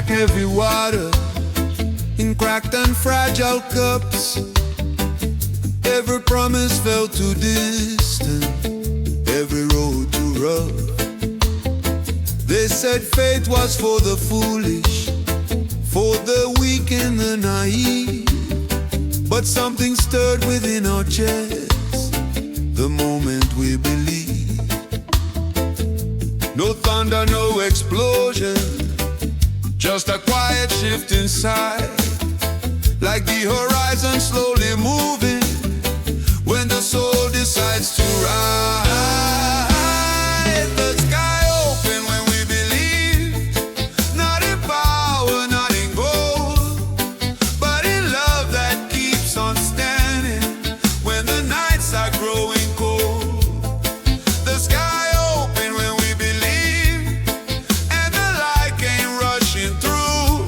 like heavy water in cracked and fragile cups. Every promise felt too distant, every road too rough. They said fate was for the foolish, for the weak and the naive. But something stirred within our chests the moment we believed. No thunder, no explosion, just a quiet shift inside, like the horizon slowly moving when the soul decides to rise. The sky open when we believe, not in power, not in gold, but in love that keeps on standing when the nights are growing cold. The sky open when we believe, and the light came rushing through.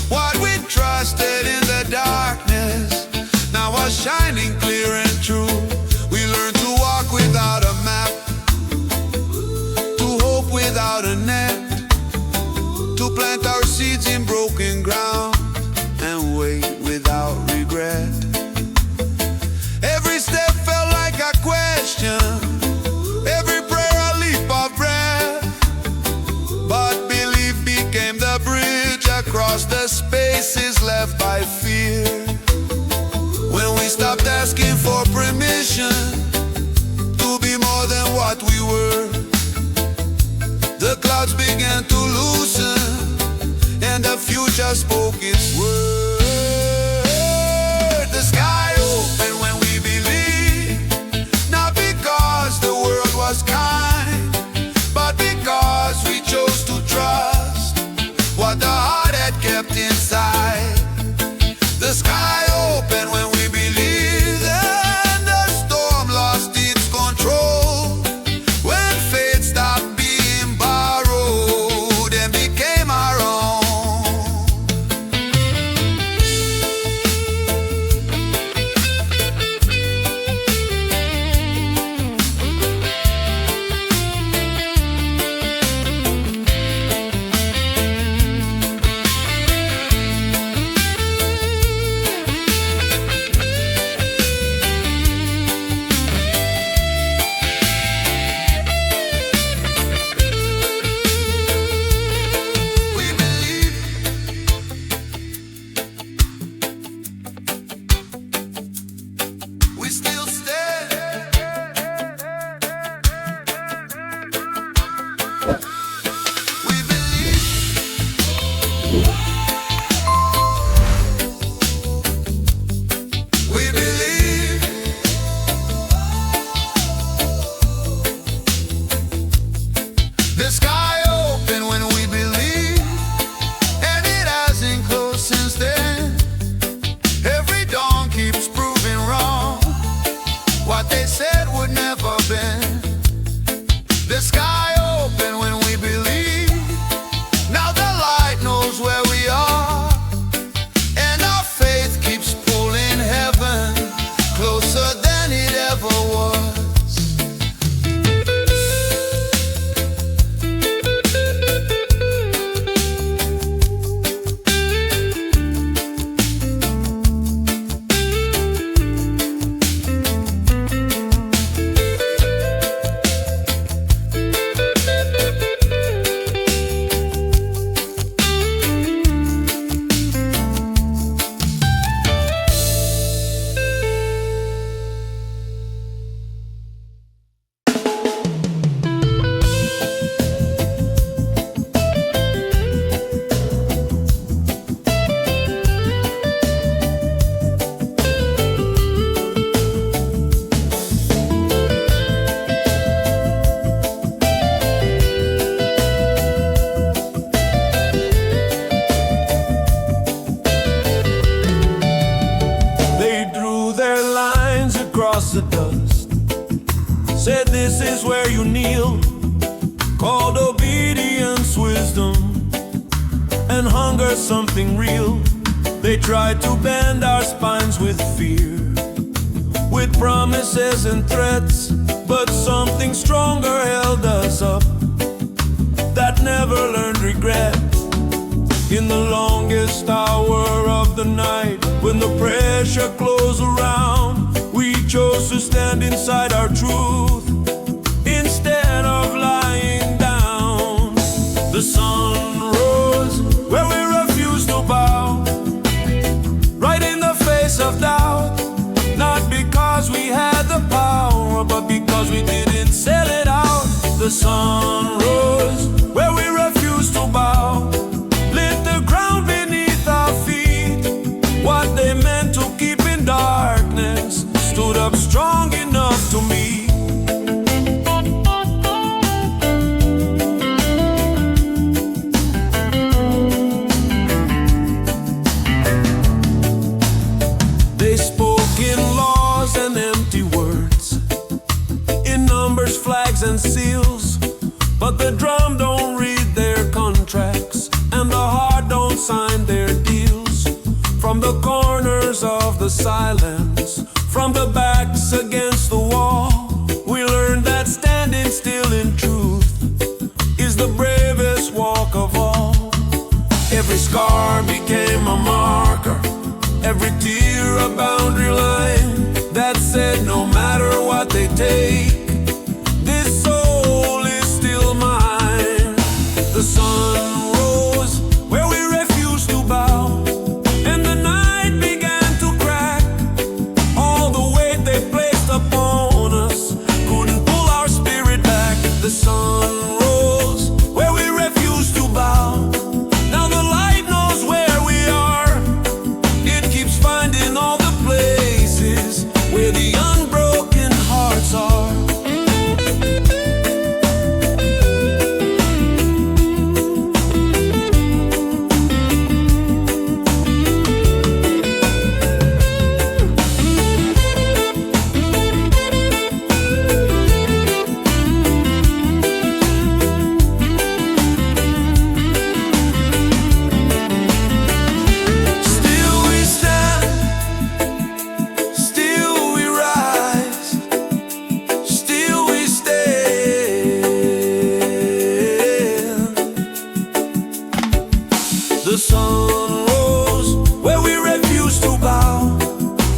What we trusted in the darkness now was shining clear and true. We learned to walk without a map, to hope without a net, to plant our seeds in broken ground and wait without regret. Every step felt like a question, every prayer a leap of breath, but belief became the bridge across the spaces left by fear. When we stopped asking for permission to be more than what we were, the clouds began to loosen and the future spoke its word. The sky opened when we believed, not because the world was kind, but because we chose to trust what the heart had kept inside. The sky opened when we believed, and the storm lost its control, when fate stopped being borrowed and became our own. We still stand. We believe. We believe. The sky opened when we believe, and it hasn't closed since then. Every dawn keeps proving wrong what they said would never bend. The sky open when we believe, now the light knows where we are, and our faith keeps pulling heaven closer than it ever was. The dust said this is where you kneel, called obedience wisdom, and hunger something real. They tried to bend our spines with fear, with promises and threats, but something stronger held us up, that never learned regret. In the longest hour of the night, when the pressure closed around, we chose to stand inside our truth instead of lying down. The sun rose where we refused to bow, right in the face of doubt, not because we had the power, but because we didn't sell it out. The sun rose where we refused to bow, lit the ground beneath our feet. What they meant to keep in darkness stood up strong enough to meet. They spoke in laws and empty words, in numbers, flags and seals, but the drum don't read their contracts, and the heart don't sign their deals. From the corners of the silence, from the backs against the wall, we learned that standing still in truth is the bravest walk of all. Every scar became a marker, every tear a boundary line that said no matter what they take, this soul is still mine. The sun rose where we refused to bow, and the night began to crack. All the weight they placed upon us couldn't pull our spirit back. The sun rose where we refused to bow. Now the light knows where we are. It keeps finding all the places where the unbroken hearts are. The sun rose where we refused to bow,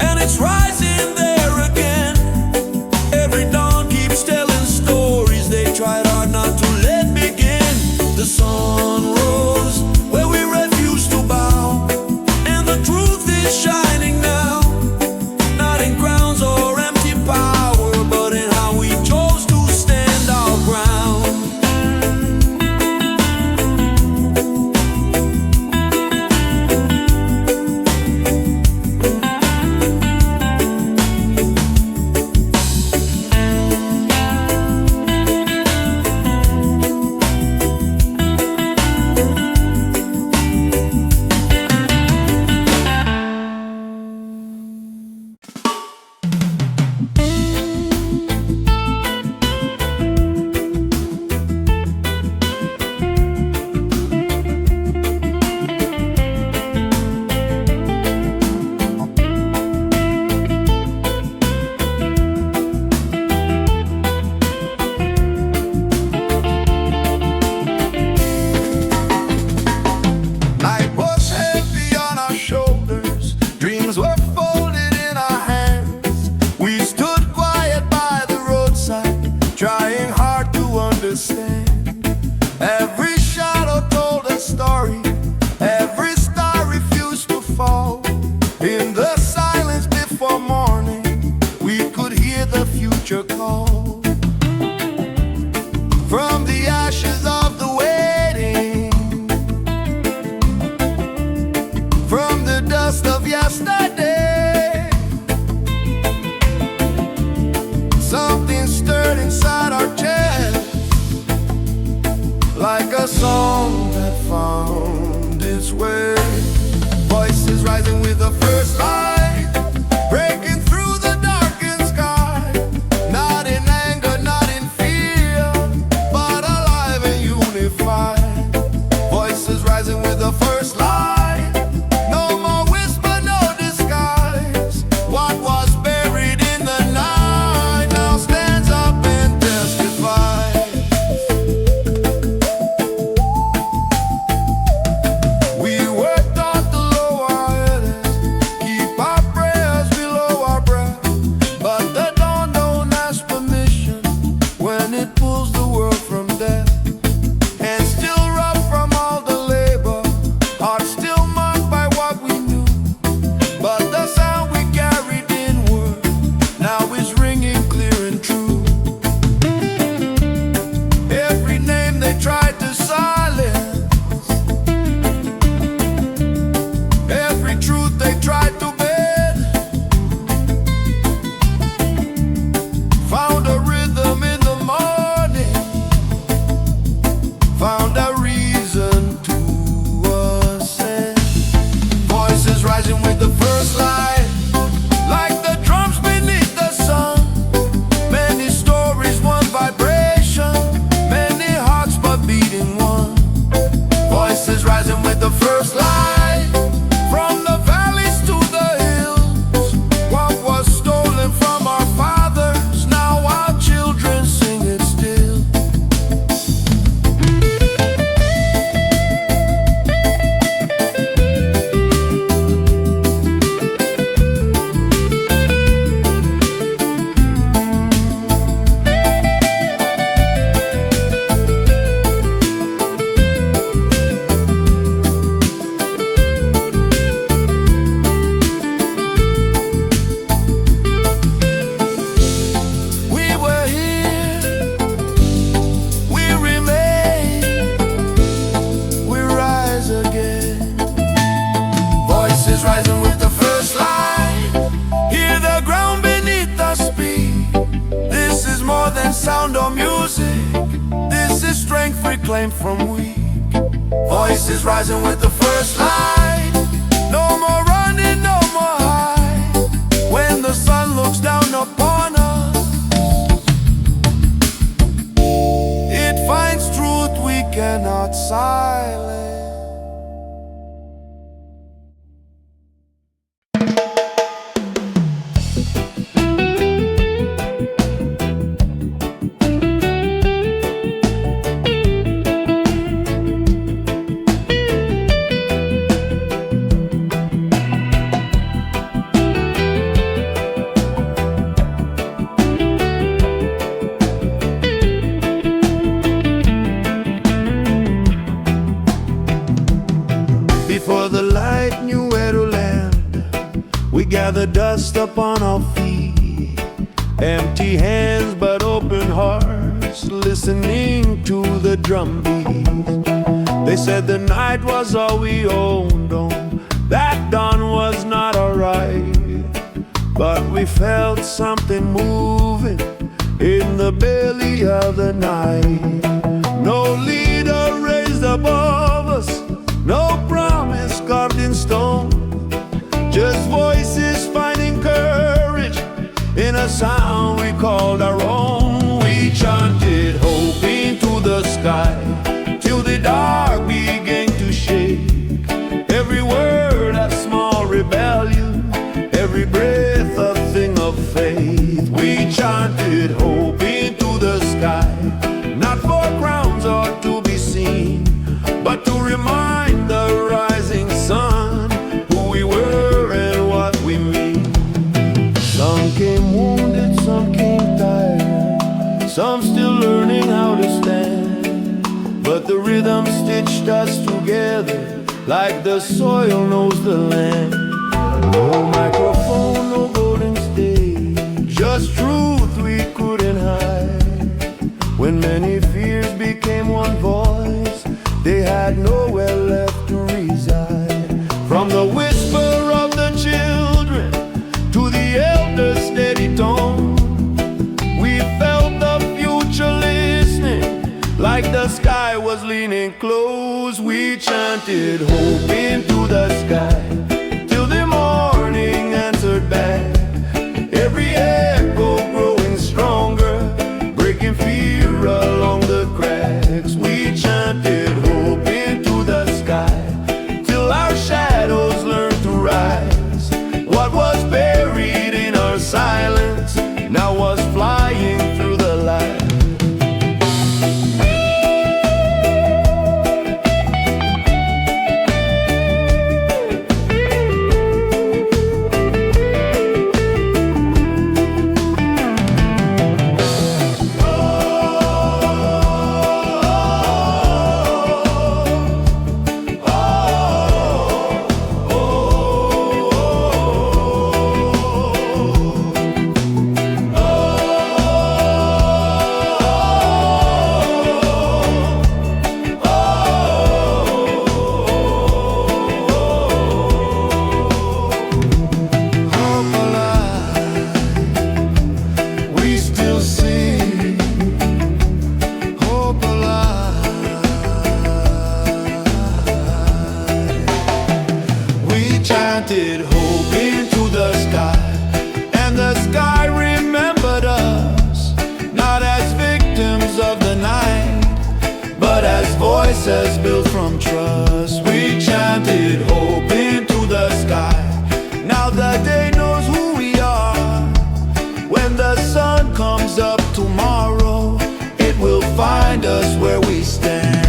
and it's rising there again. Every dawn keeps telling stories they tried hard not to let begin. The sun rose where we refused to bow, and the truth is shining now, not in crowns or empty power, but in how we chose to stand our ground. Every shadow told a story, every star refused to fall. In the silence before morning, we could hear the future call. From the ashes of the waiting, from the dust of yesterday, something stirred inside our chest, like a song that found its way. Voices rising with the first light, breaking through the darkened sky. Not in anger, not in fear, but alive and unified. Voices rising with the first light. No more whisper, no disguise. What was buried in the night now stands up and testifies. We sound of music. This is strength reclaimed from weak. Voices rising with the first light. No more running, no more hide. When the sun looks down upon us, it finds truth we cannot silence. Before the light knew where to land, we gathered dust upon our feet. Empty hands but open hearts, listening to the drum beat. They said the night was all we owned on, that dawn was not alright. But we felt something moving in the belly of the night. No leader raised above us, no promise carved in stone, just voices finding courage in a sound we called our own. We chanted hope into the sky till the dark began to shake. Every word a small rebellion, every breath a thing of faith. We chanted hope into the sky, not for crowns or to be seen, but to remind the rising sun who we were and what we mean. Some came wounded, some came tired, some still learning how to stand. But the rhythm stitched us together like the soil knows the land. No microphone, no golden stage, just truth we couldn't hide. When many fears became one voice, they had nowhere left to reside. From the whisper of the children to the elders' steady tone, we felt the future listening, like the sky was leaning close. We chanted hope into the sky till the morning answered back. Every echo growing stronger, breaking fear along the cracks. We chanted hope into the sky till our shadows learned to rise. What was buried in our silence now was flying through the light. Chanted hope into the sky, and the sky remembered us, not as victims of the night, but as voices built from trust. We chanted hope into the sky. Now the day knows who we are. When the sun comes up tomorrow, it will find us where we stand.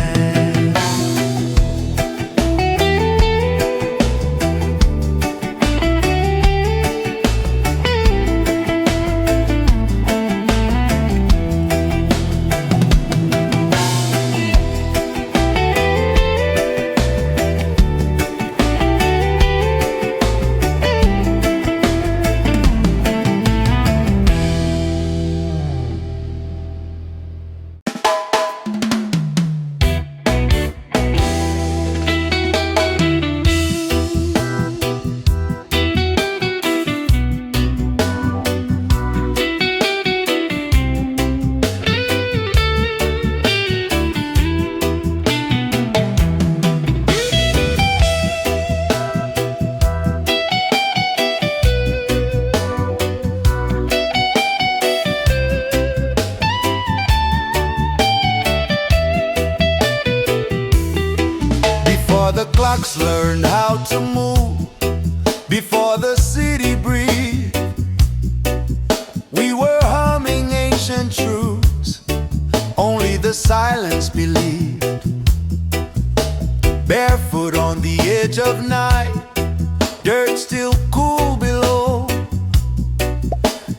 dirt still cool below.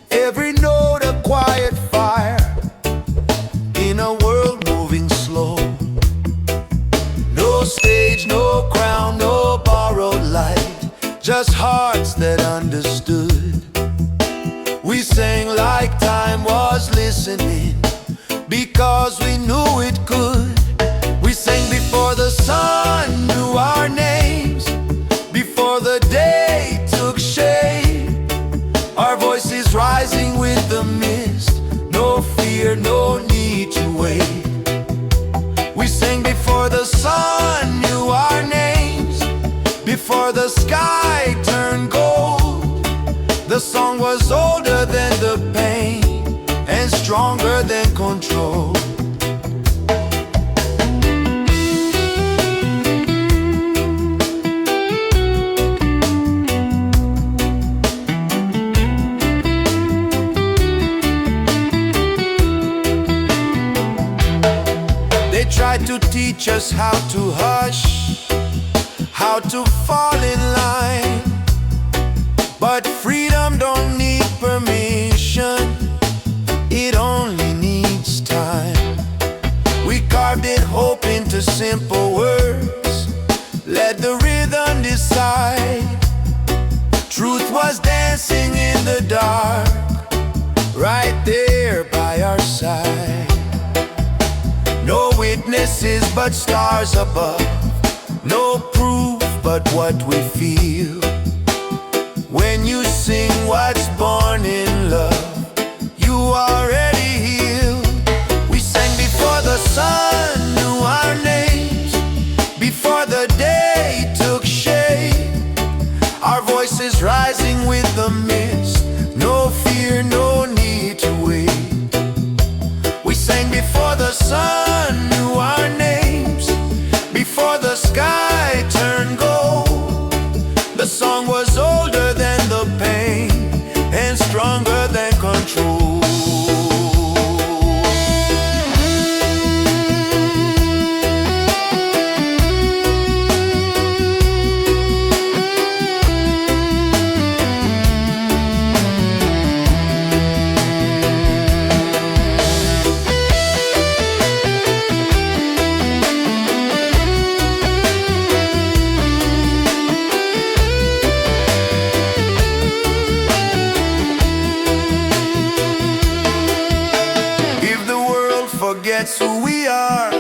Every note a quiet fire in a world moving slow. No stage, no crown, no borrowed light, just hearts that understood. We sang like time was listening, because we knew it could. We sang before the sun knew our names, before the day took shape. Our voices rising with the mist, no fear, no need to wait. We sang before the sun knew our names, before the sky turned gold. The song was older than the pain and stronger than control. They tried to teach us how to hush, how to fall in line, but freedom don't need permission, it only needs time. We carved it hope into simple words, let the rhythm decide. Truth was dancing in the dark, right there by our side. No witnesses but stars above, no proof but what we feel. When you sing what's born in love, you already healed. We sang before the sun knew our names, before the day took shape. Our voices rising with the mist, no fear, no need to wait. We sang before the sun knew our names, before the sky turned gold. The song was older than the pain and stronger than control. Forgets who we are,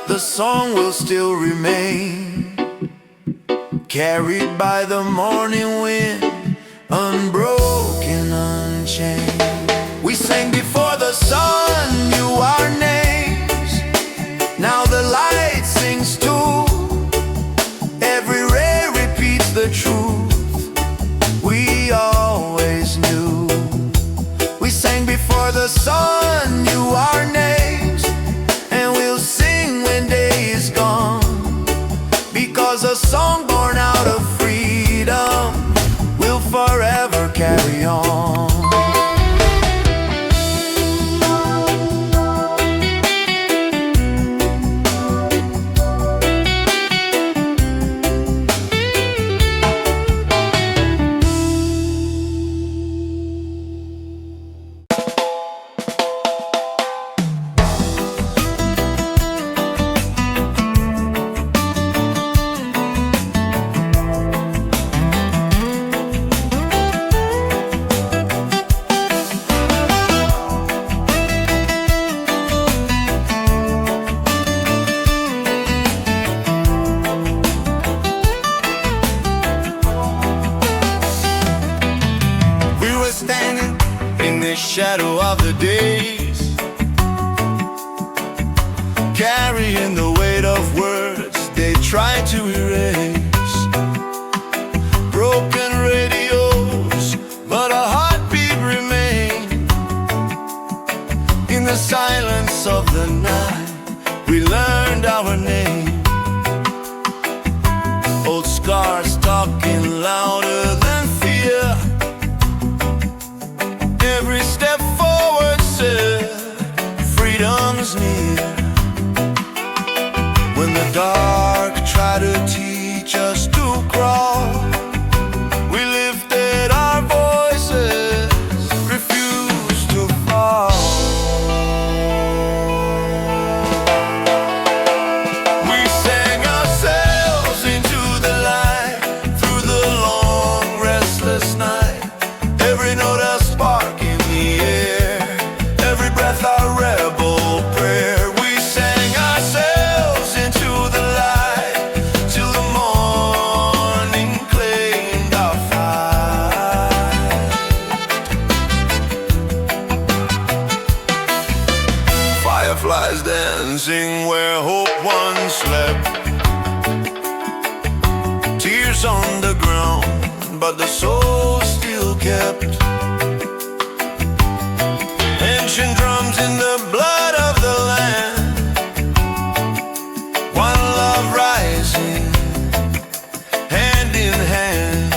the song will still remain, carried by the morning wind, unbroken, unchained. We sang before the sun knew our names, now the light sings too. Every ray repeats the truth we always knew. We sang before the sun knew our names, and we'll sing when day is gone, because a song born out of freedom will forever carry on. Shadow of the days, carrying the weight of words they try to erase. Broken radios, but a heartbeat remains. In the silence of the night, we learned our name. Old scars talking louder than fear. Every step forward said, freedom's near. When the dark tried to teach us to crawl, on the ground, but the soul still kept. Ancient drums in the blood of the land, one love rising, hand in hand.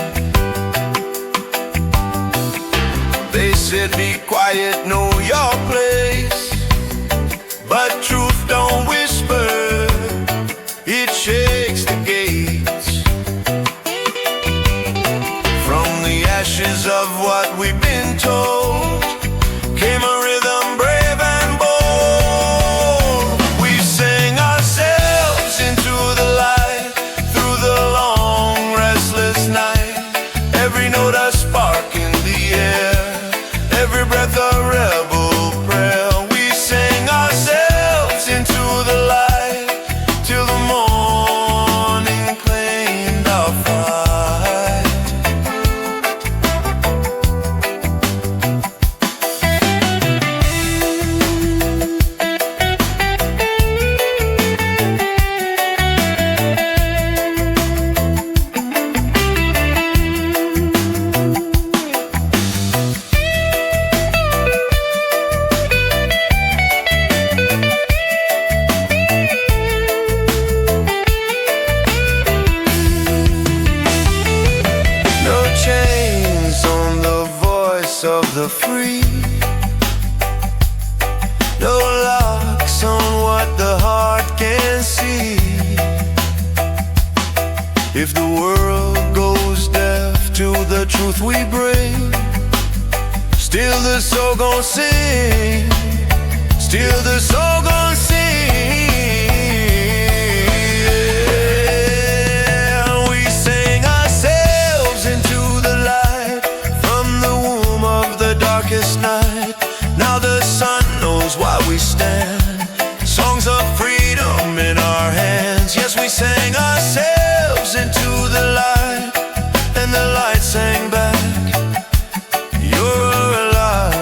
They said be quiet, know your place, but truth don't whisper, it shakes the gates. From the ashes of what we've been told came a rhythm brave and bold. We sang ourselves into the light through the long restless night. Every note a spark in the air, every breath a rebel prayer. We sang ourselves into the light till the morning claimed our fight. Of the free, no locks on what the heart can see. If the world goes deaf to the truth we bring, still the soul gon' sing, still the soul gon' sing. We sang ourselves into the light from the womb of the darkest night. Now the sun knows why we stand, songs of freedom in our hands. Yes, we sang ourselves into the light, and the light sang back, you're alive.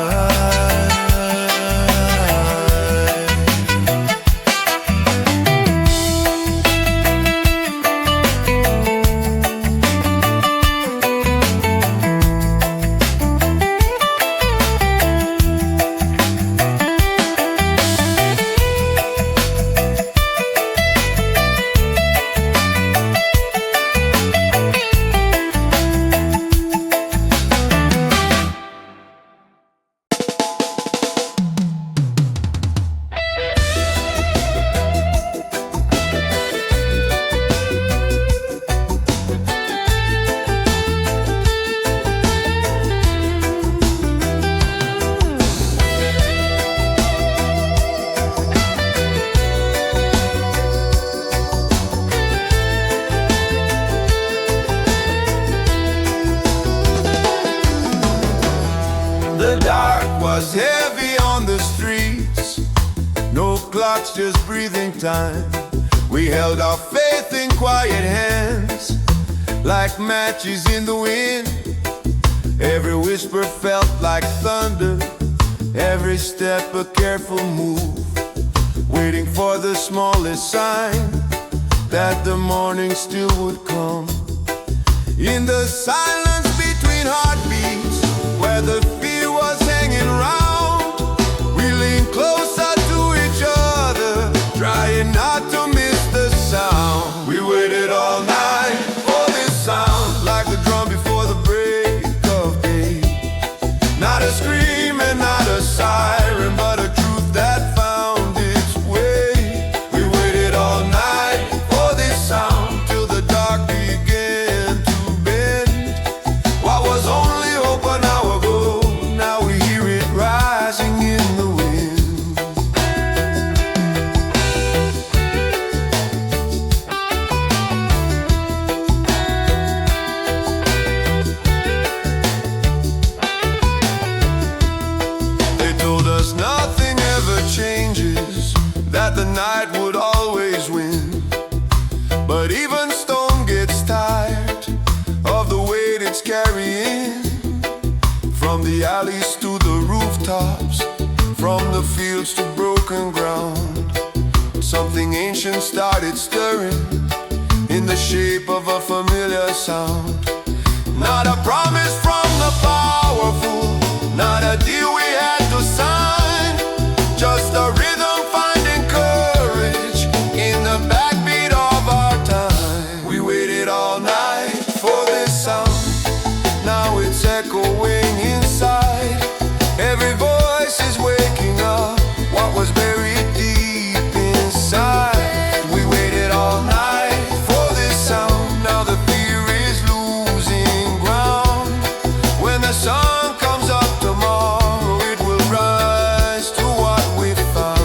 The dark was heavy on the streets, no clocks, just breathing time. We held our faith in quiet hands, like matches in the wind. Every whisper felt like thunder, every step a careful move, waiting for the smallest sign that the morning still would come. In the silence between heartbeats, where the fear was hanging round, we leaned closer to each other, trying not to miss the sound. We waited all night for this sound, like the drum before the break of day. Not a scream and not a siren, but a truth that found its way. We waited all night for this sound, till the dark began to bend. What was only hope an hour ago, now we hear it rising in the wind. They told us nothing ever changes, that the night would always win. But even stone gets tired of the weight it's carrying. From the alleys to the rooftops, from the fields to broken ground, something ancient started stirring in the shape of a familiar sound. Not a promise from the powerful, not a deal we had to sign, just a rhythm finding courage in the backbeat of our time. We waited all night for this sound, now it's echoing inside. Every voice is waking up what was buried deep inside. We waited all night for this sound, now the fear is losing ground. When the sun comes up tomorrow, it will rise to what we found.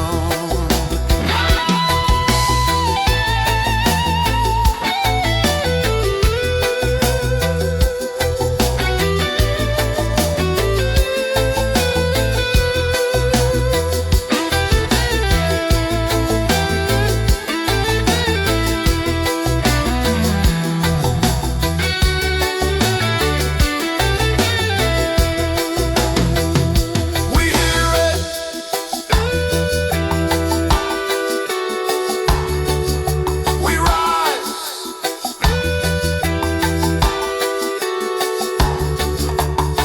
We hear it, we rise,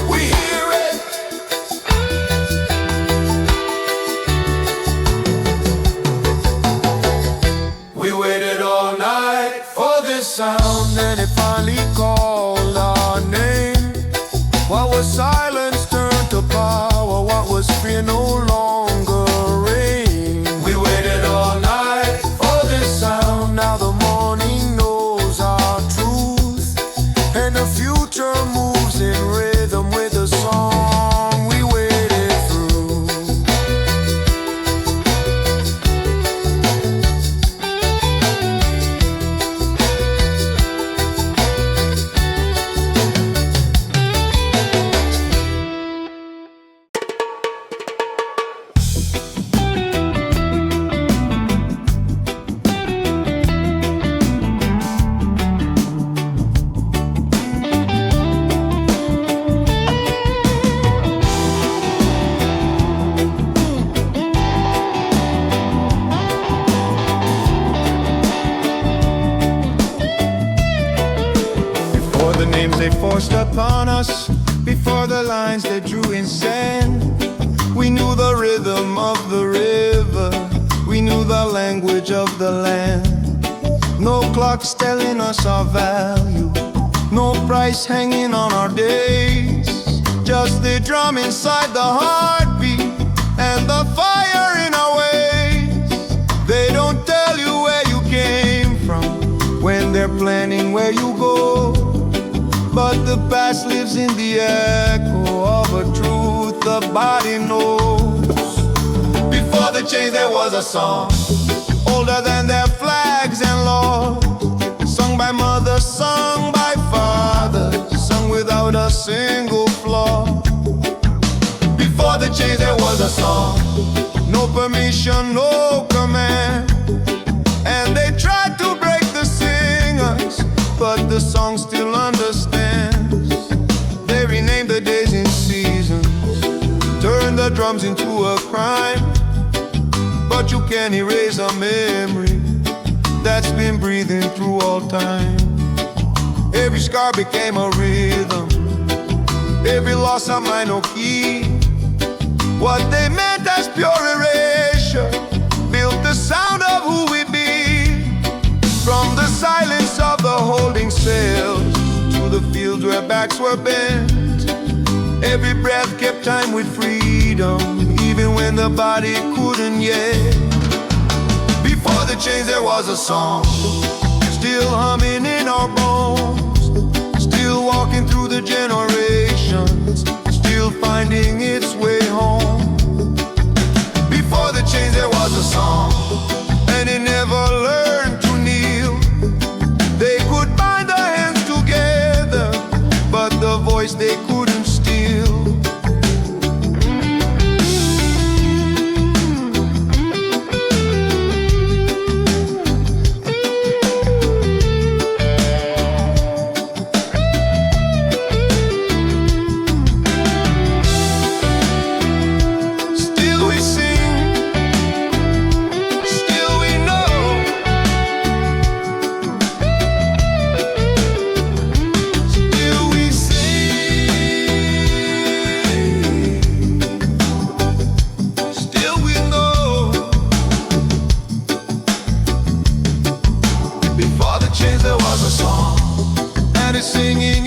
we hear it, we waited all night for this sound, and it finally called our name. What was silence turned to power, what was fear no longer reign. We waited all night for this sound, now the morning knows our truth, and the future moves in rhythm with the song we waited through. Before the names they forced upon us, before the lines they drew in sand, we knew the rhythm of the river, we knew the language of the land. No clocks telling us our value, no price hanging on our days, just the drum inside the heartbeat and the fire in our ways. They don't tell you where you came from when they're planning where you go, but the past lives in the echo of a truth the body knows. Before the change there was a song, older than their flags and laws, sung by mothers, sung by fathers, sung without a single flaw. Before the change there was a song, no permission, no command, and they tried to break the singers, but the song still understands. They renamed the days in seasons, turned the drums into a crime, but you can't erase a memory that's been breathing through all time. Every scar became a rhythm, every loss a minor key. What they meant as pure erasure built the sound of who we be. From the silence of the holding cells to the fields where backs were bent, every breath kept time with freedom, even when the body couldn't yet. Before the change there was a song, still humming in our bones, still walking through the generations, still finding its way home. Before the change there was a song, and it never learned to kneel. They could bind their hands together, but the voice they couldn't steal.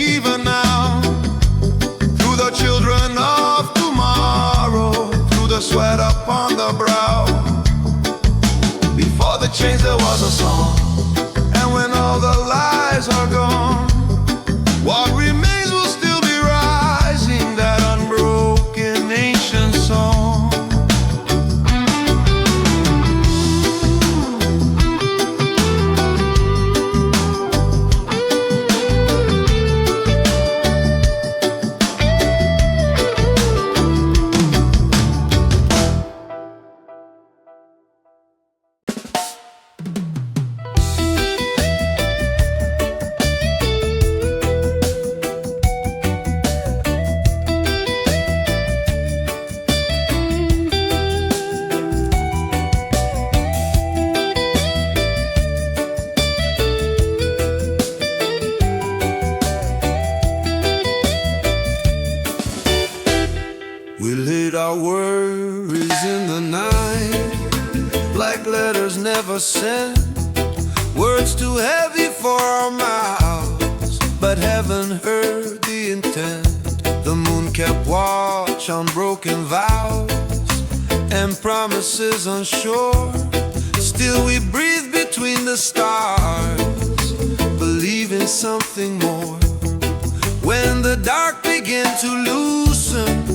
even now. Through the children of tomorrow, through the sweat upon the brow. Before the change there was a song, and when all the lies are gone, what remains will still be rising, that unbroken ancient song. We laid our worries in the night, like letters never sent, words too heavy for our mouths, but heaven heard the intent. The moon kept watch on broken vows and promises unsure. Still we breathe between the stars, believing something more. When the dark began to loosen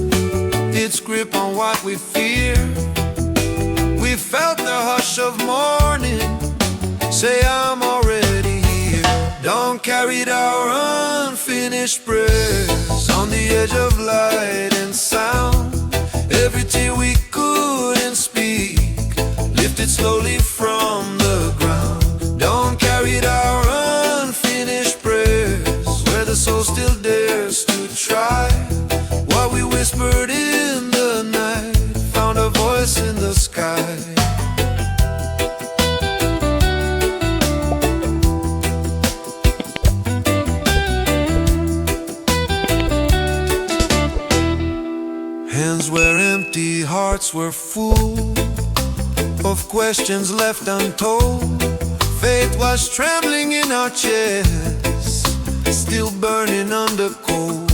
its grip on what we fear, we felt the hush of morning say, I'm already here. Dawn carried our unfinished prayers on the edge of light and sound. Every tear we couldn't speak lifted slowly from the ground. Dawn carried our unfinished prayers where the soul still dares to try. What we whispered in the night found a voice in the sky. Hands were empty, hearts were full of questions left untold. Faith was trembling in our chests, still burning under cold.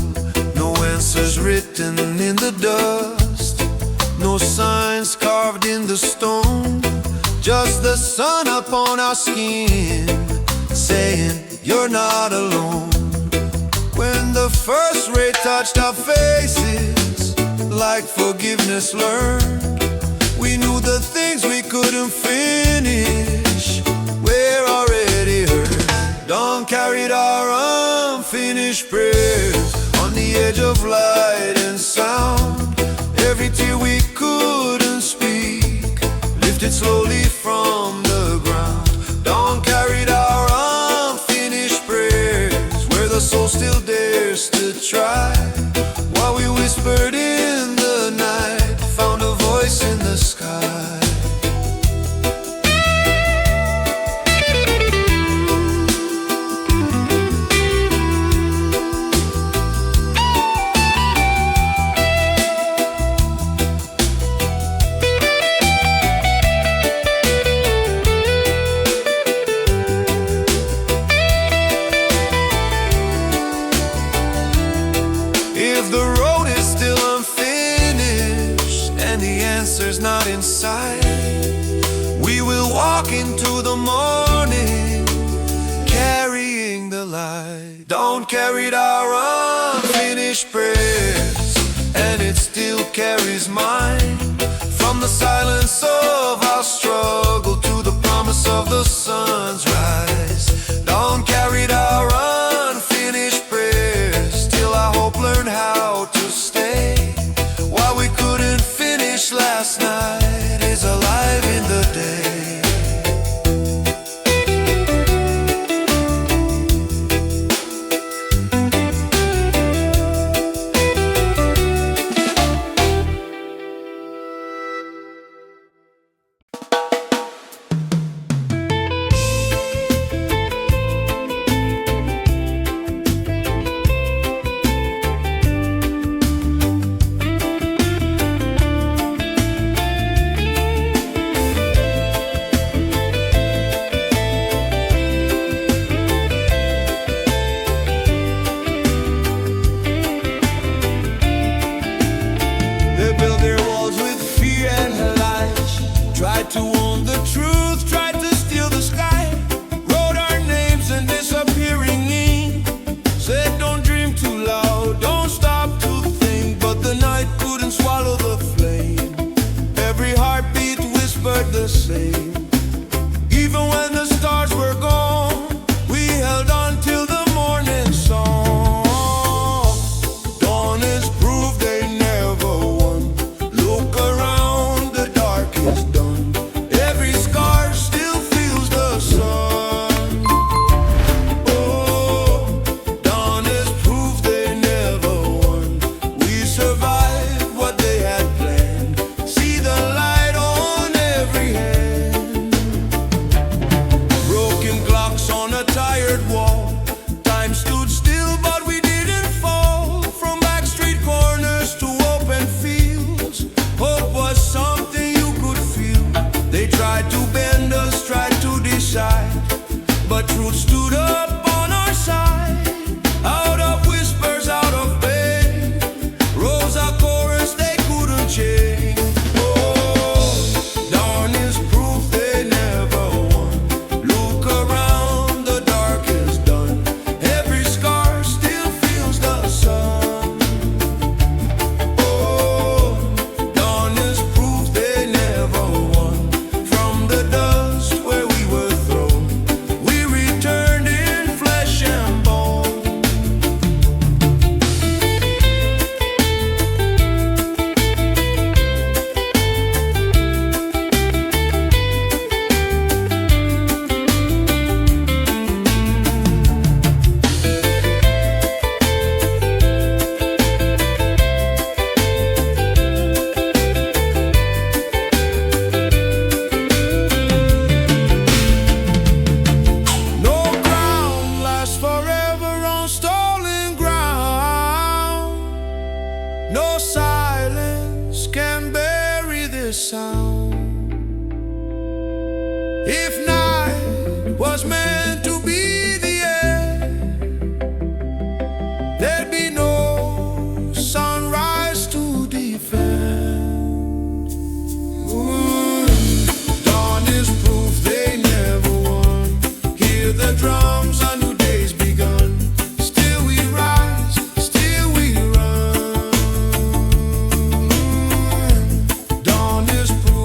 No answers written in the dust, no signs carved in the stone, just the sun upon our skin saying, you're not alone. When the first ray touched our faces, like forgiveness learned, we knew the things we couldn't finish were already heard. Dawn carried our unfinished prayers on the edge of light and sound. Every tear we couldn't speak lifted slowly from the ground. Dawn carried our unfinished prayers where the soul still dares to try. While we whispered in the night found a voice in the sky. If the road is still unfinished and the answer's not in sight, we will walk into the morning carrying the light. Dawn carried our unfinished prayers and it still carries mine. From the silence of our struggle to the promise of the sun's rise, dawn carried our unfinished prayers till our hope learned how to stay. What we couldn't finish last night is alive in the day. sound. If night was meant to be the end, there'd be no sunrise to defend. Ooh, dawn is proof they never won. Hear the drums, a new day's begun. Still we rise, still we run. Dawn is proof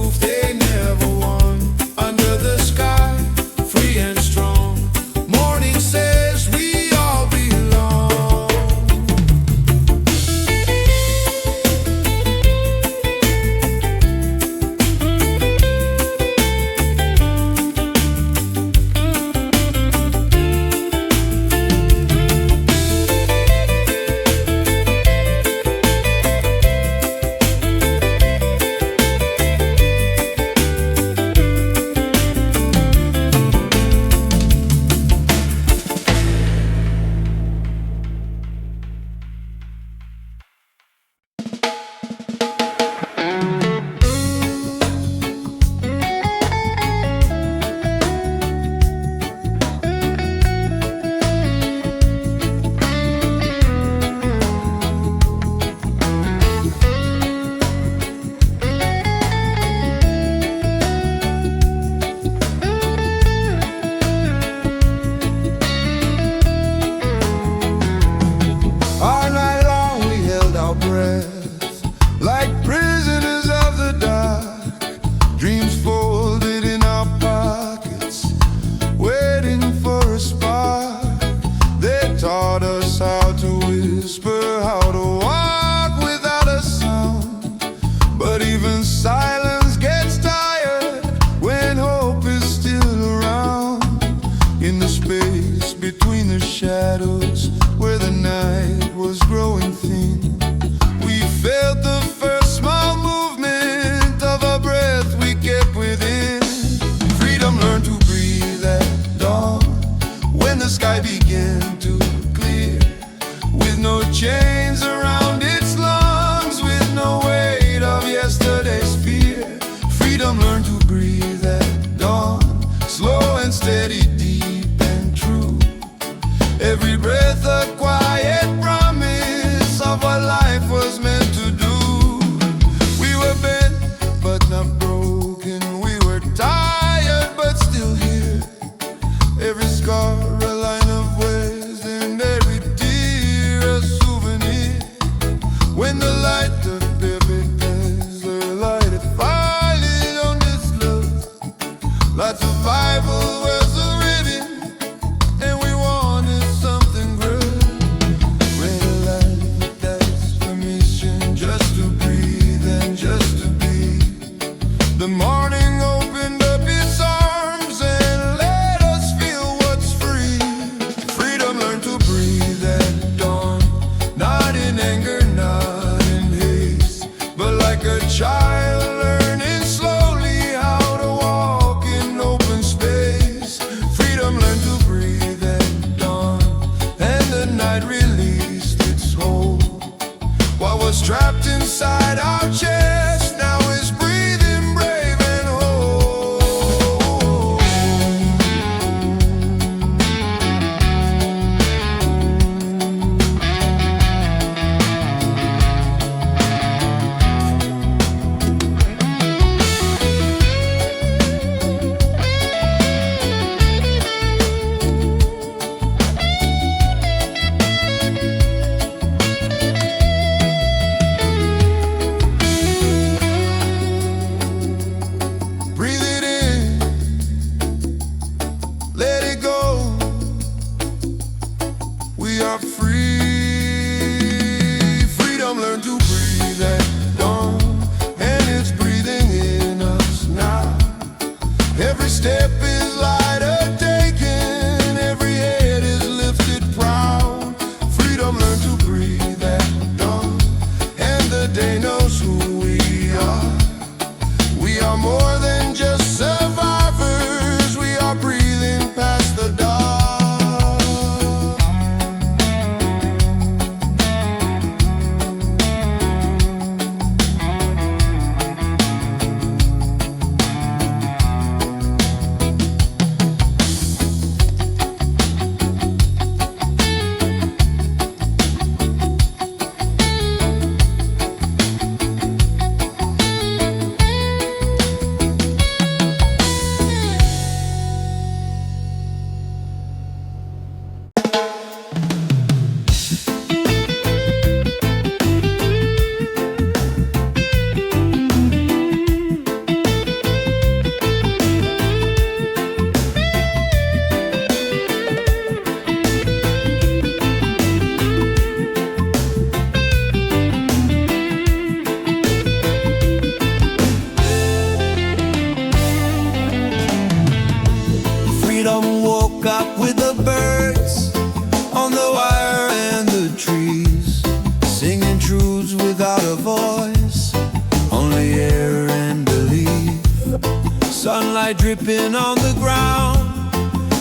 sunlight dripping on the ground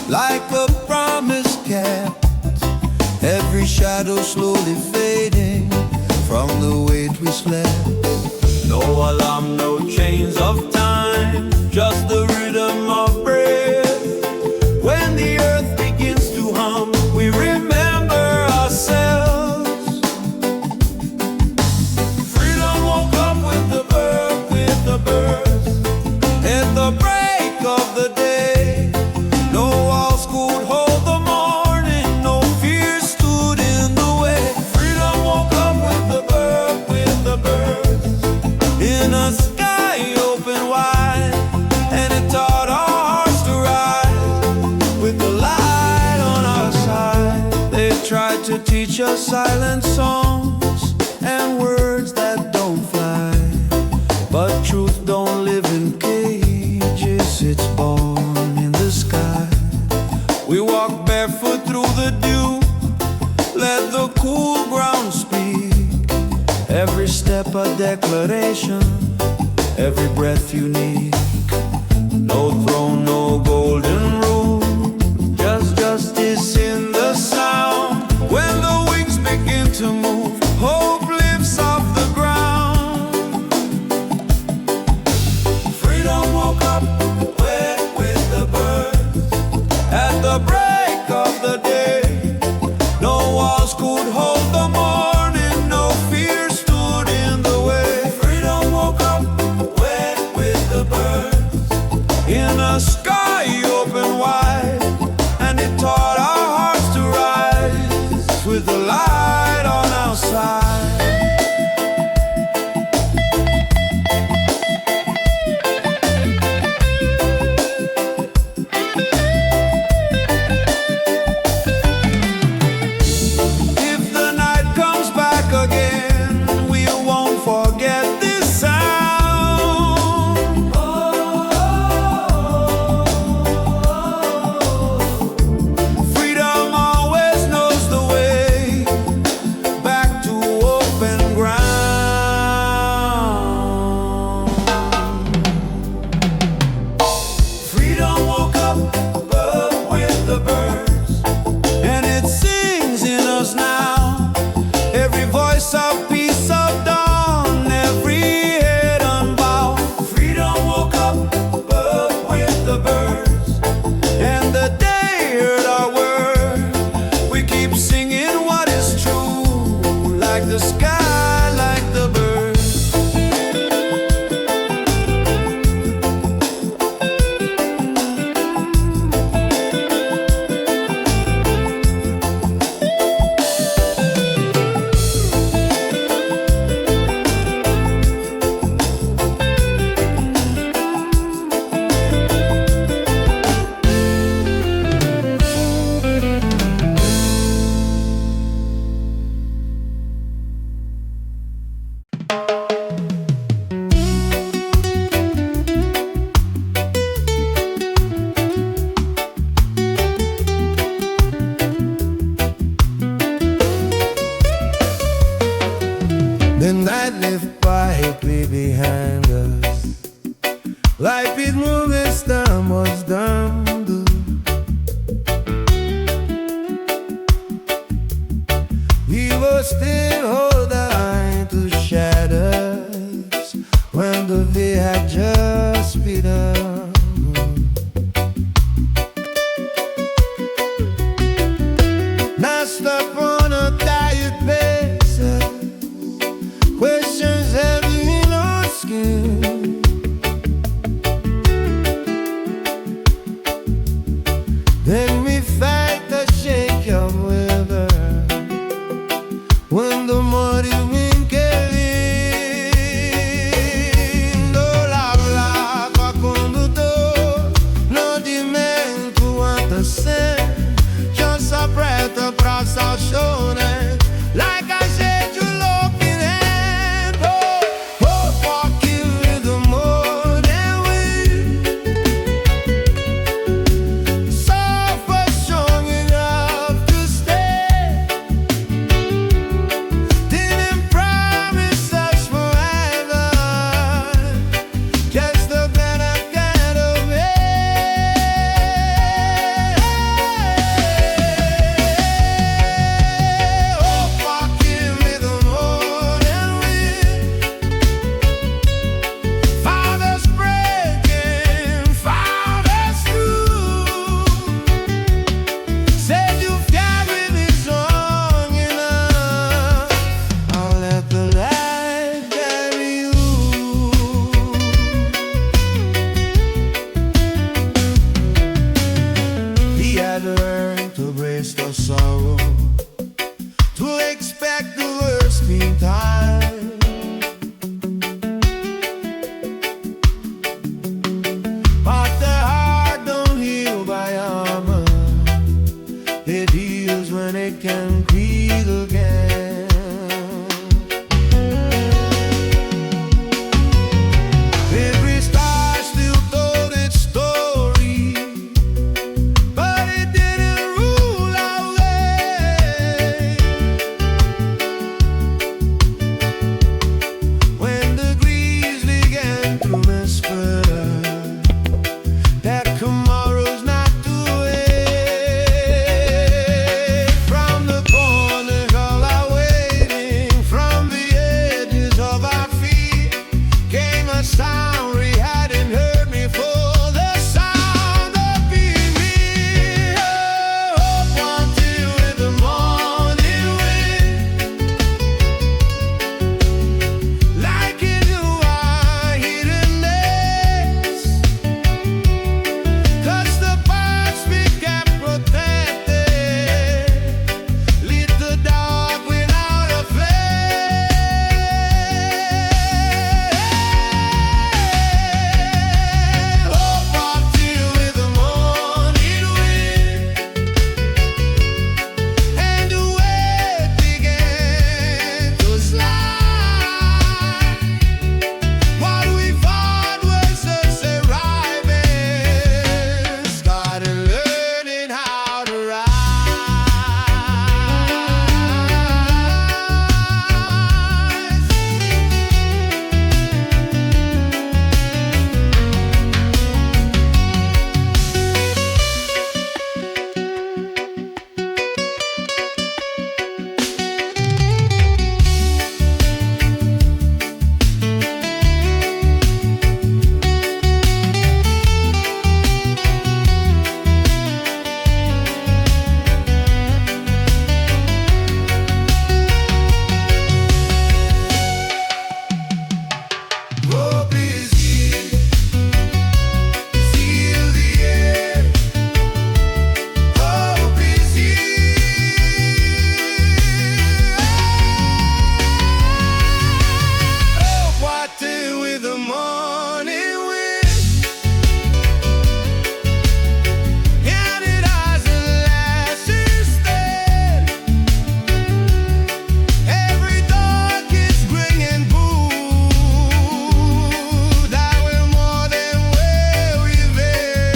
like a promise kept. Every shadow slowly fading from the weight we slept. No alarm, no chains of time, just the rhythm of breath. When the earth begins to hum, we remember ourselves. Freedom woke up with the birds. At the break of the day, no walls could hold the morning, no fear stood in the way. Freedom woke up with the birds, in a sky open wide, and it taught our hearts to rise with the light on our side. They tried to teach us silent songs and words that don't fly, but truth don't live in cages, it's born in the sky. We walk barefoot through the dew, let the cool ground speak. Every step a declaration, every breath unique. No throne, no golden rule, just justice in the sound. When the wings begin to move, hope lifts off the ground. Freedom woke up with the birds. At the break of the day, no walls could hold the morning, no fear stood in the way. Freedom woke up with the birds, in a sky open wide, and it taught our hearts to rise with the light on our side. If the night comes back again, we won't forget this sound. Freedom always knows the way back to open ground. Freedom woke up with the birds, and it sings in us now. Every voice of peace of dawn, every head unbowed. Freedom woke up with the birds, and the day heard our word. We keep singing what is true, like the sky, like the birds. The night left quietly behind us, like it moved its time was done. We were still hold on to shadows when the day had just begun. Now stop on a tired basis, questions heavy in our skin. Then we fight the shake of weather when the muddy wind came in. No lava qua condutor, no dimento quanto sei, já se apreta pra salchone, like I said you looking at. Oh, walk you with the more than we. Suffer strong enough to stay. Didn't wasting time. But the heart don't heal by armor. It heals when it can breathe again. Every star still told its story, but it didn't rule our way. When the breeze began to whisper that tomorrow's not too late, from the corners of our waiting, from the edges of our feet, came a sound we hadn't heard before, the sound of being me. Hope until in the morning wind, like into our hidden nest. 'Cause the birds we kept protected lit the dark without a flame. Hope until in the morning wind, and the weight began to slide. What we thought was us arriving started learning how to rise. Hope is here, feel the air. Hope is here. Hope what do with the morning wind, and it has a lasting stand. Every dark is bringing boo, that we're more than where we've been.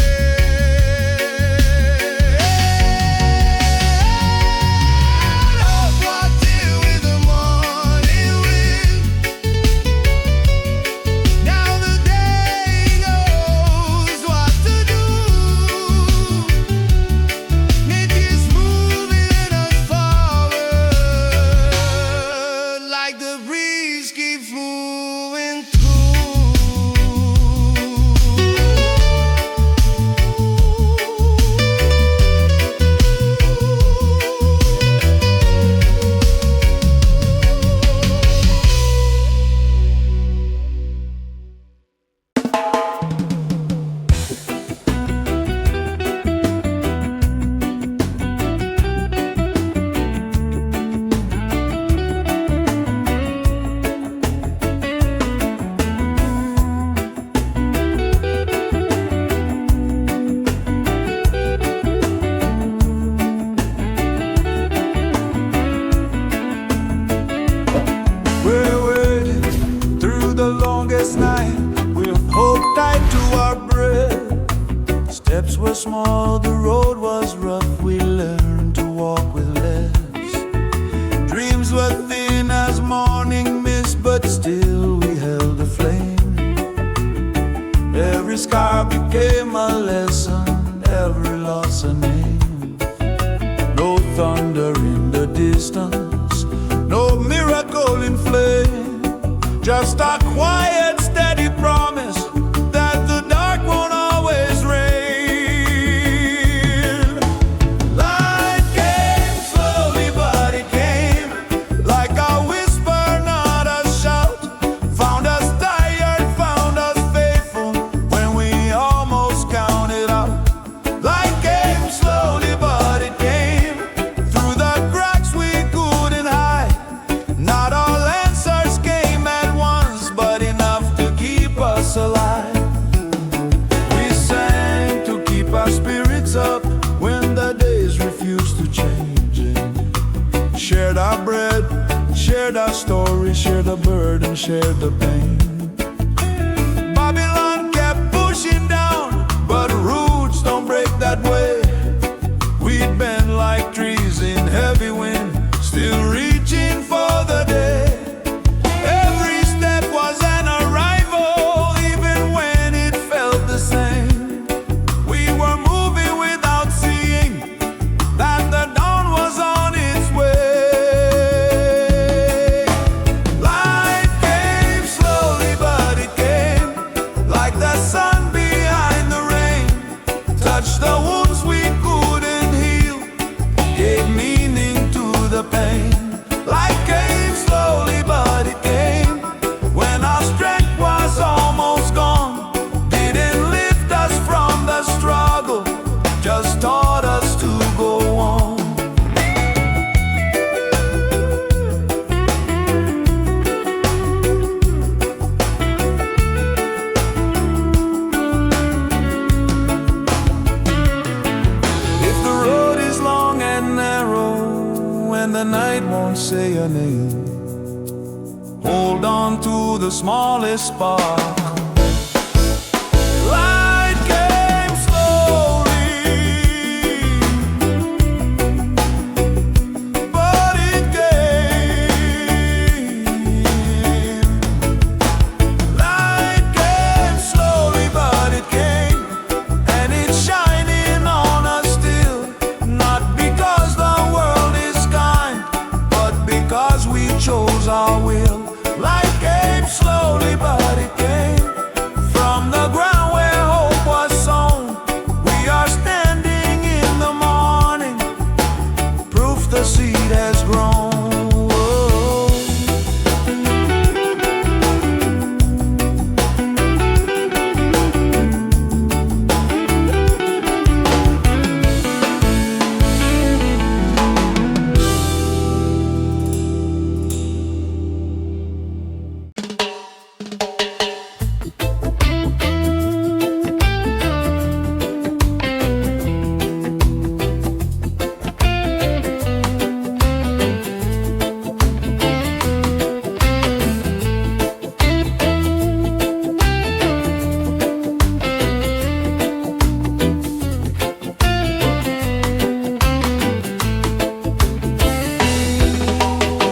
Hope what do with the morning wind. Now the day knows what to do. It is moving us forward, like the breeze keeps moving We're waiting through the longest night. We'll hold tight to our breath. Steps were small, the road was rough. We learned to walk with less. Dreams were thin as morning mist, but still we held the flame. Every scar became a lesson, every loss a name. No thunder in the distance, no miracle in flame, just a quiet, steady promise that the dark won't always reign. Light came slowly, but it came like a whisper, not a shout. Found us tired, found us faithful when we almost counted out. Light came slowly, but it came through the cracks we couldn't hide. Not all shared our story, shared the burden, shared the pain. Babylon kept pushing down, but roots don't break that way. We'd bend like trees in heavy wind, still reaching for the day. Every step was an arrival, even when it felt the same. We were moving without seeing that the dawn was on its way. Light came slowly, but it came like the sun behind the rain. Touched the wounds we couldn't heal, gave meaning to the pain. Light came slowly, but it came when our strength was almost gone. Didn't lift us from the struggle, just taught us to go on. If the road is long and narrow and the night won't say your name, hold on to the smallest spark. Light came slowly, but it came. Light came slowly, but it came, and it's shining on us still. Not because the world is kind, but because we chose our will. Light came slowly, but it came from the ground where hope was sown. We are standing in the morning, proof the seed has grown. Whoa.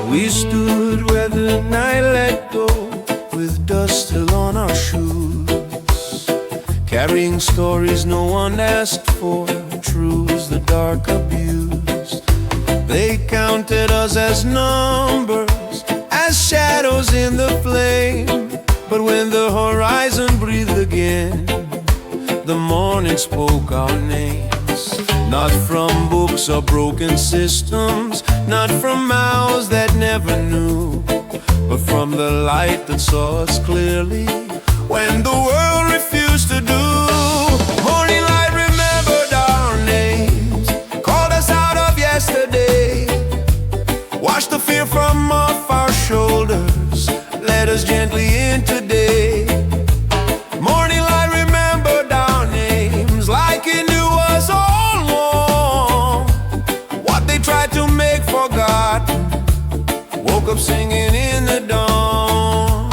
We stood where the night let go, with dust still on our shoes, carrying stories no one asked for, truths the dark abused. They counted us as numbers, as shadows in the flame. But when the horizon breathed again, the morning spoke our names. Not from books or broken systems, not from mouths that never knew, but from the light that saw us clearly when the world refused to do. Morning light remembered our names, called us out of yesterday, washed the fear from off our shoulders, led us gently in today. Morning light remembered our names like it knew us all along. What they tried to make forgotten, woke up singing in the dawn.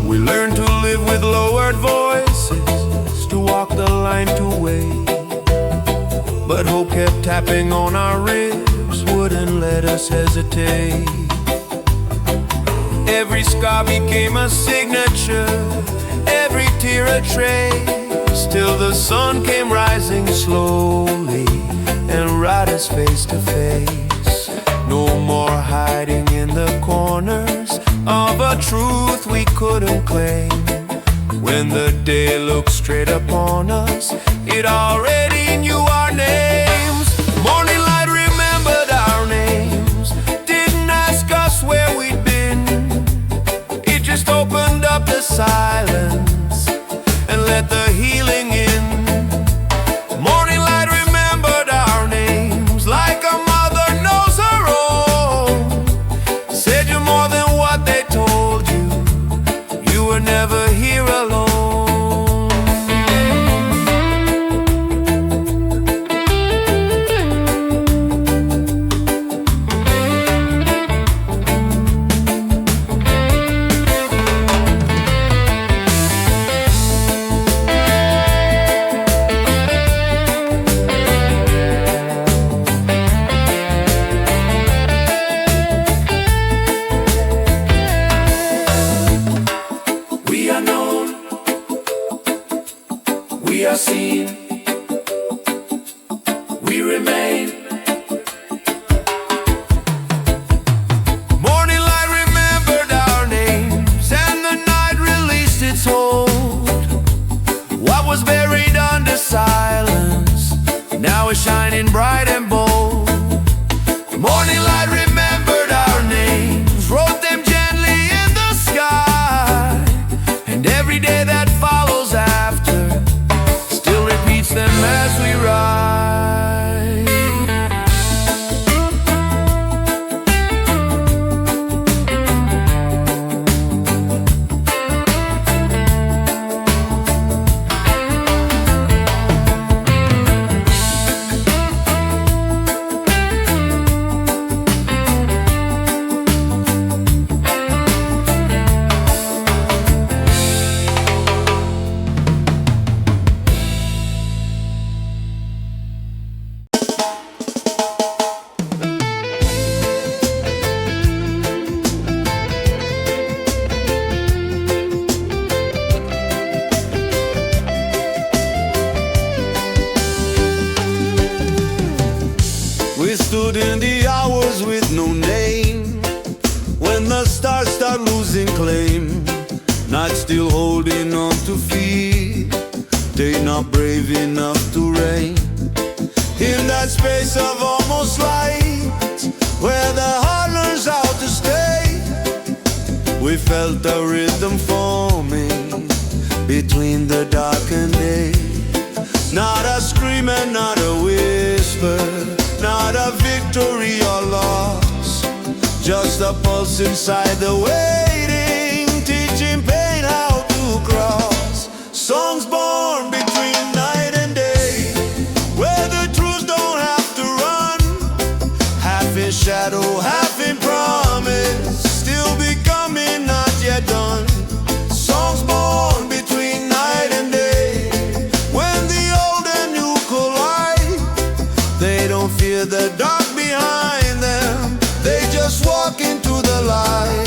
We learned to live with lowered voices, to walk the line to wait. But hope kept tapping on our ribs, wouldn't let us hesitate. Every scar became a signature, every tear a trace, till the sun came rising slowly and brought us face to face. No more hiding in the corners of a truth we couldn't claim. When the day looked straight upon us, it already knew our names. Morning light remembered our names, didn't ask us where we'd been. It just opened up the silence and let the healing in. Morning light remembered our names like a mother knows her own. Said you're more than what they told shining bright and bold. The morning light remembered our names, wrote them gently in the sky, and every day that follows after still repeats them as we ride. We stood in the hours with no name, when the stars start losing claim. Night still holding on to feet, day not brave enough to reign. In that space of almost light, where the heart learns how to stay, we felt a rhythm forming between the dark and day. Not a scream and not a whisper, not a victory or loss, just a pulse inside the waiting, teaching pain how to cross. Songs born between night and day, where the truths don't have to run, half in shadow, half in promise, still becoming, not yet done. Songs born between night and day, when the old and new collide, they don't fear the dark behind them, they just walk into the light.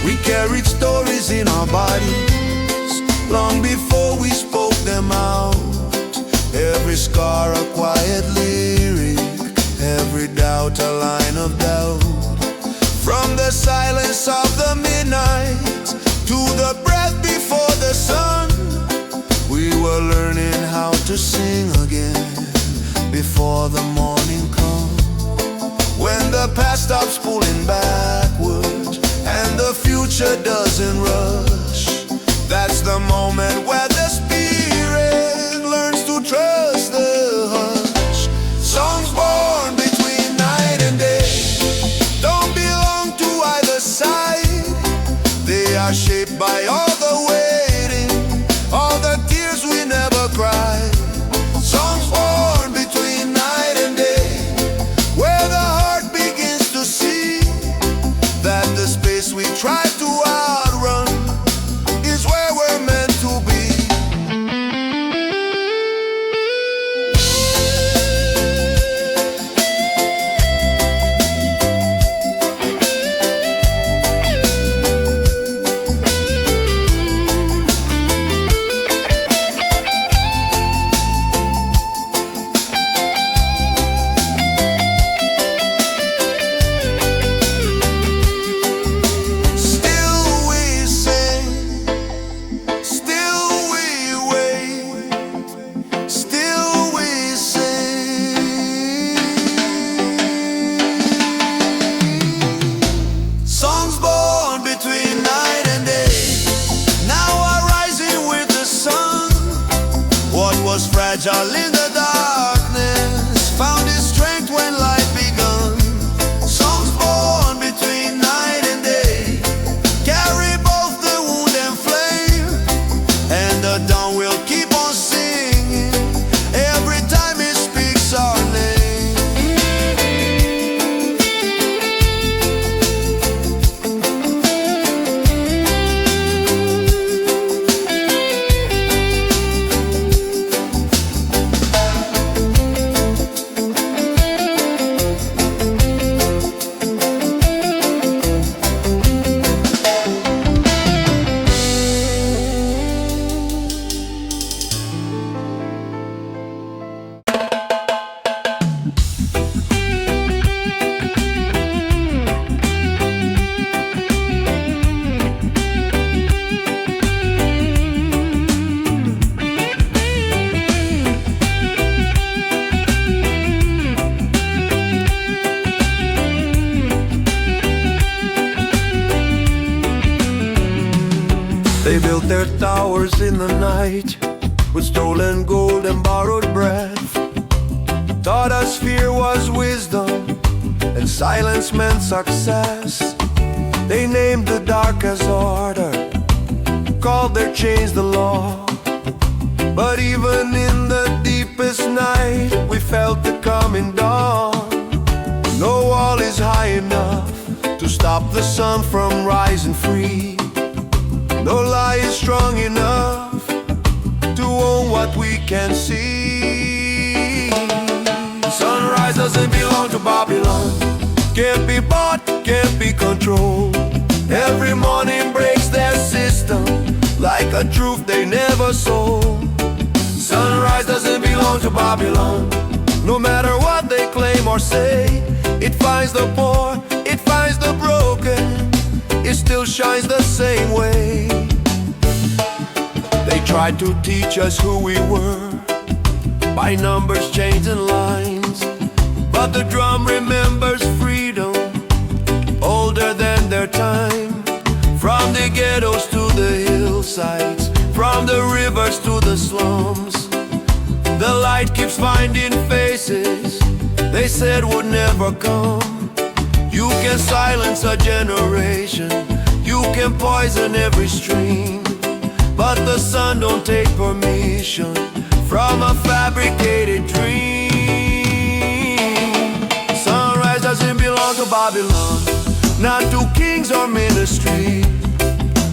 We carried stories in our bodies long before we spoke them out. Every scar a quiet lyric, every doubt a line of doubt. From the silence of the midnight to the breath before the sun, we were learning how to sing again before the morning comes. When the past stops pulling backwards and the future doesn't rush, that's the moment where the spirit learns to trust the hush. Songs born between night and day don't belong to either side, they are shaped by all the waiting, all the tears we never cried. Songs born between night and day, where the heart begins to see that the space we try to outrun is where we're meant to be. Was fragile in the darkness, found its strength when light begun. Songs born between night and day carry both the wound and flame, and the dawn will keep on singing every time it speaks our name. They built their towers in the night with stolen gold and borrowed breath. Taught us fear was wisdom and silence meant success. They named the dark as order, called their chains the law. But even in the deepest night, we felt the coming dawn. No wall is high enough to stop the sun from rising free. No lie is strong enough to own what we can see. Sunrise doesn't belong to Babylon. Can't be bought, can't be controlled. Every morning breaks their system like a truth they never sold. Sunrise doesn't belong to Babylon. No matter what they claim or say, it finds the poor, it finds the broken. It still shines the same way. They tried to teach us who we were by numbers, chains and lines, but the drum remembers freedom older than their time. From the ghettos to the hillsides, from the rivers to the slums, the light keeps finding faces they said would never come. You can silence a generation, you can poison every stream, but the sun don't take permission from a fabricated dream. Sunrise doesn't belong to Babylon, not to kings or ministry.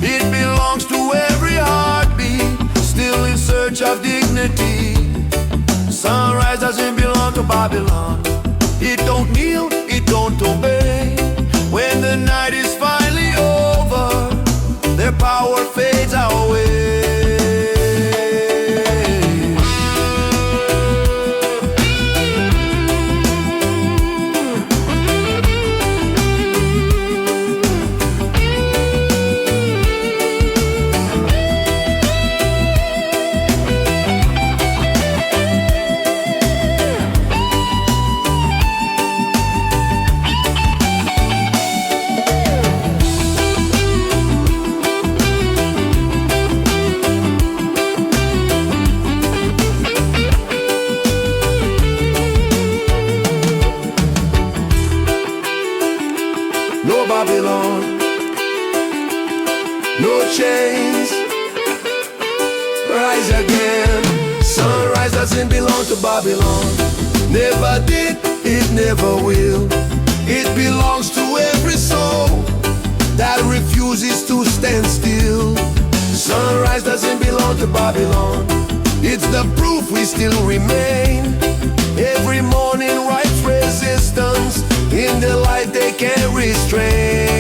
It belongs to every heartbeat, still in search of dignity. Sunrise doesn't belong to Babylon. It don't kneel, it don't obey. When the night is finally over, their power fades away. No Babylon, no chains, rise again. Sunrise doesn't belong to Babylon. Never did, it never will. It belongs to every soul that refuses to stand still. Sunrise doesn't belong to Babylon. It's the proof we still remain. Every morning writes resistance in the light they can't restrain.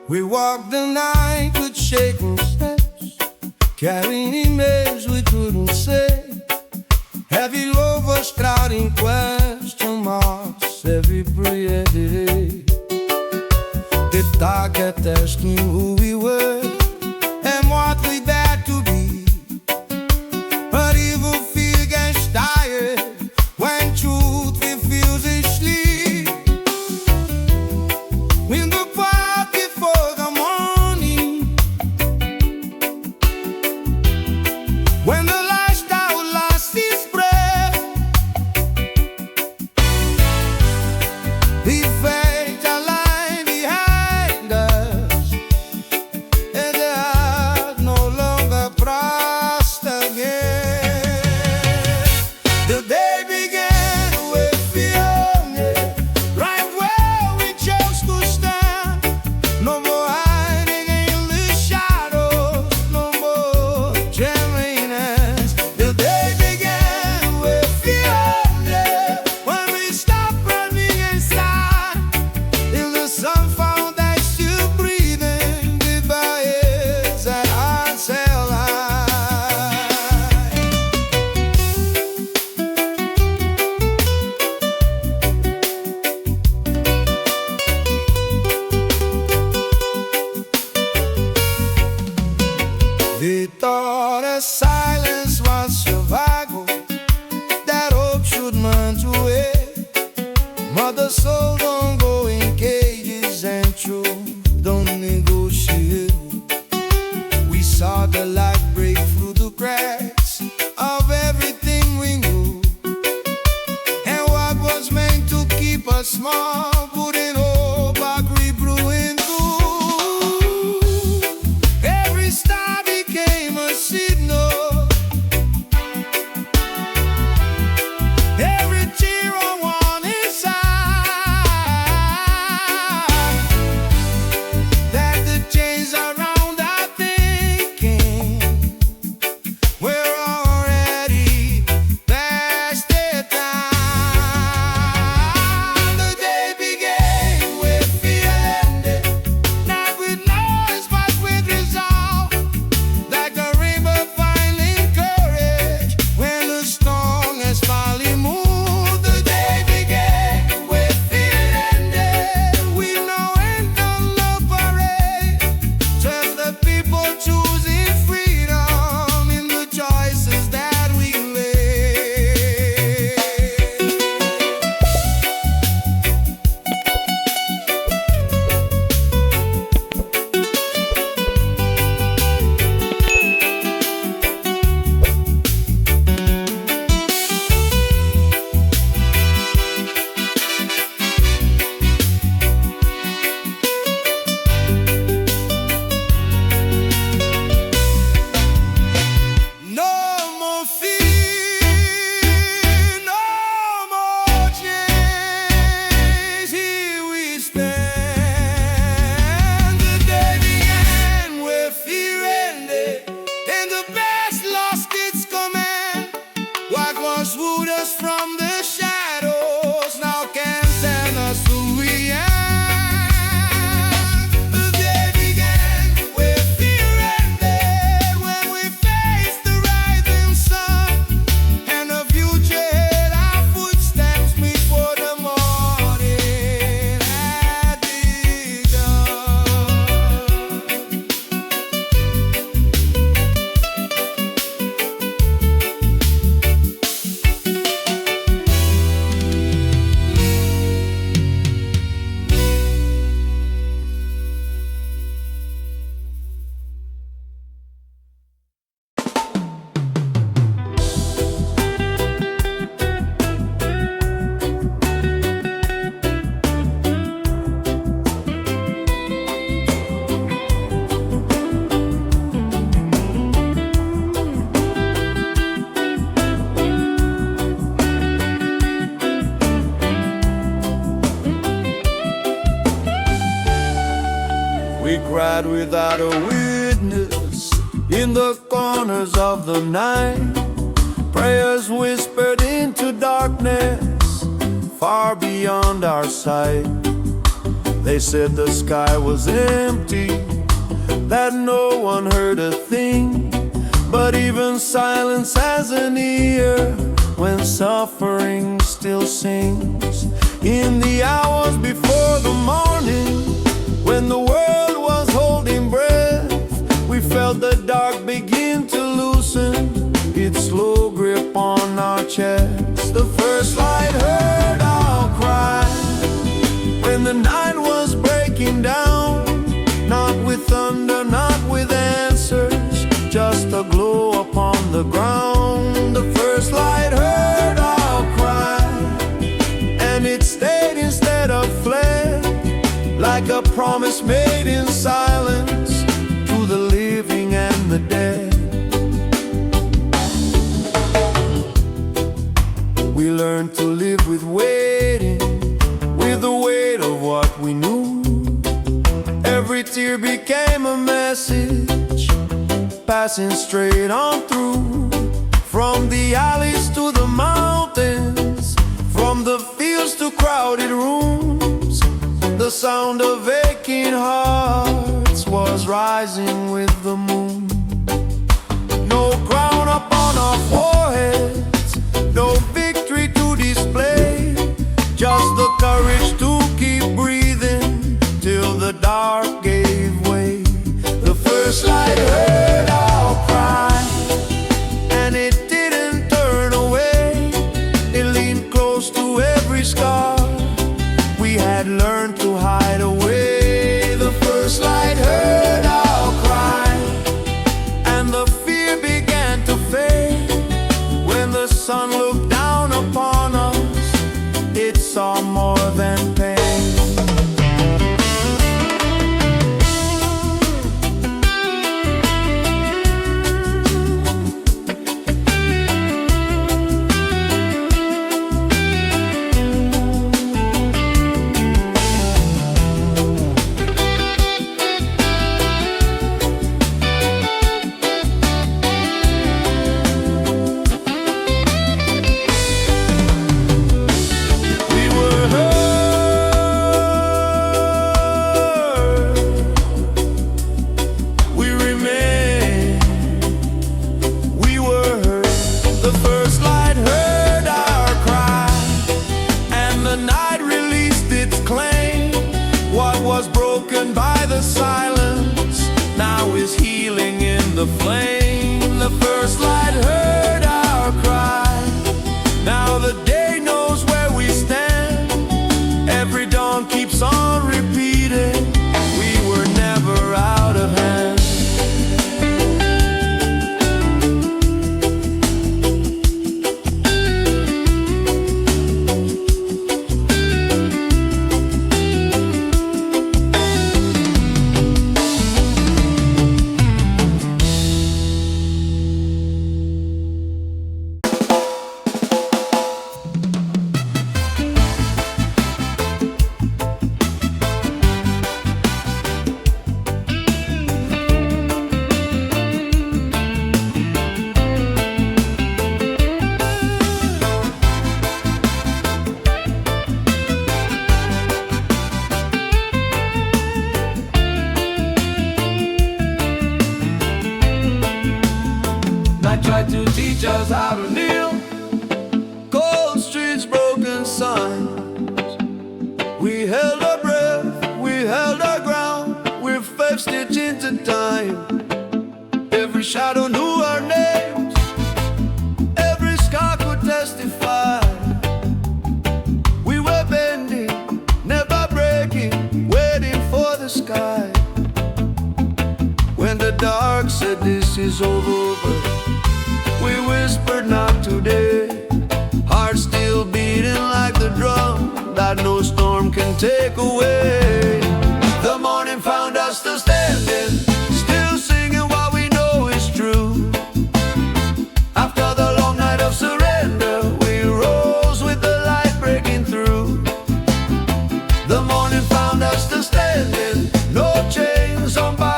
We walked the night with shaking steps, carrying emails we couldn't say. Heavy overcrowding question marks every prayer day. The dark kept asking who we were and what we dared to be. But evil fear gets tired when truth refuses sleep. In the quiet before the morning, when the lifestyle lost its breath, the fate are lying behind us, sat without a witness in the corners of the night. Prayers whispered into darkness far beyond our sight. They said the sky was empty, that no one heard a thing. But even silence has an ear when suffering still sings. In the hours before the morning, when the world was holding breath, we felt the dark begin to loosen its slow grip on our chests. The first light heard our cry when the night was breaking down. Not with thunder, not with answers, just a glow upon the ground. The first light heard our cry, and it stayed instead of fled, like a promise made in silence to the living and the dead. We learned to live with waiting, with the weight of what we knew. Every tear became a message, passing straight on through. From the alleys to the mountains, from the fields to crowded rooms, the sound of aching hearts was rising with the moon. No crown upon our foreheads, no victory to display, just the courage to keep breathing till the dark gave way. The first light heard our cry, and it didn't turn away. It leaned close to every scar we had learned to hide away. The first light heard our cry, and the fear began to fade. When the sun looked down upon us, it saw more than pain. Was broken by the silence, now is healing in the flame. The first light heard our cry, now the day knows where we stand. Every dawn keeps on repeating, we were never out of hand. Tried to teach us how to kneel, cold streets, broken signs. We held our breath, we held our ground, we're faith stitched into time. Every shadow knew our names, every scar could testify. We were bending, never breaking, waiting for the sky. When the dark said this is over, we whispered not today. Hearts still beating like the drum that no storm can take away. The morning found us still standing, still singing what we know is true. After the long night of surrender, we rose with the light breaking through. The morning found us still standing, no chains on by.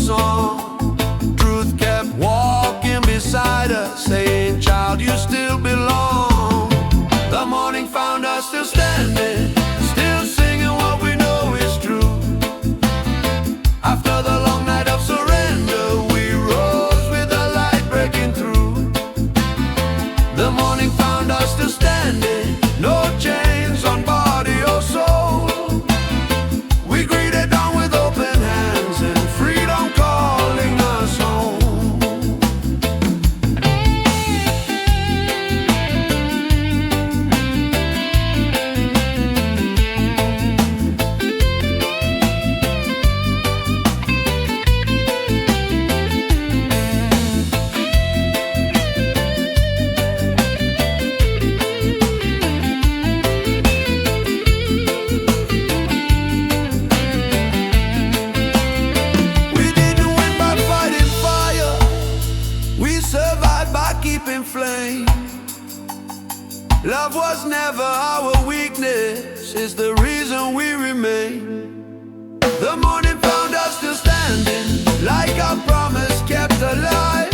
song. Truth kept walking beside us, saying, child, you still belong. The morning found us still standing, still singing what we know is true. After the long night of surrender, we rose with the light breaking through. The morning found us still standing, no chains on body or soul. We greeted dawn with open hands and freedom calling us home. Keeping flame. Love was never our weakness, it's the reason we remain. The morning found us still standing, like our promise kept alive.